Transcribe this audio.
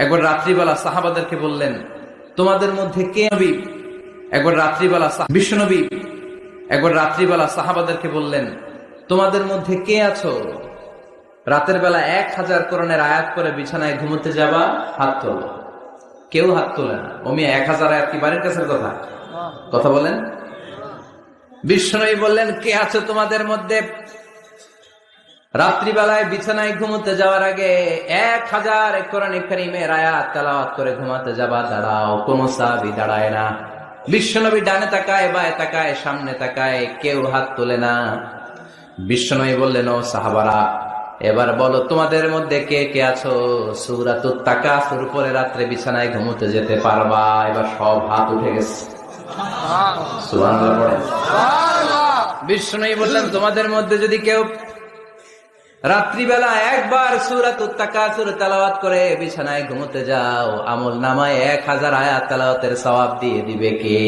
একবার রাত্রিবেলা সাহাবাদেরকে বললেন, তোমাদের মধ্যে কে নবী? একবার রাত্রিবেলা বিশ্বনবী একবার রাত্রিবেলা সাহাবাদেরকে বললেন, তোমাদের মধ্যে কে আছো রাতের বেলা 1000 কোরআনের আয়াত করে বিছানায় ঘুমোতে যাবা? হাত তোলো। কেউ হাত তোলে না। অমি 1000 আয়াত কি বাড়ির কাছের কথা? কথা বলেন। বিশ্বনবী বললেন, কে আছো তোমাদের মধ্যে রাত্রিবেলায় বিছানায় ঘুমোতে যাওয়ার আগে 1000 কোরআন কারীমের আয়াত তেলাওয়াত করে ঘুমাতে যাবা? দাঁড়াও। কোন সাহাবী দাঁড়ায় না। বিশ্বনবী ডানে তাকায়, বায়ে তাকায়, সামনে তাকায়, কেউ হাত তোলে না। বিশ্বনবী বললেন, ও সাহাবারা, এবার বলো তোমাদের মধ্যে কে কে আছো সূরাতুত তাকাসুর পরে রাত্রে বিছানায় ঘুমোতে যেতে পারবা? এবার সব হাত উঠে গেছে। সুবহানাল্লাহ পড়েন। বিশ্বনবী বললেন, তোমাদের মধ্যে যদি কেউ রাত্রিবেলা একবার সূরাতুত তাকাসুর তেলাওয়াত করে বিছানায় ঘুমোতে যাও, আমল নামায় 1000 আয়াত তেলাওয়াতের সওয়াব দিয়ে দিবে কে?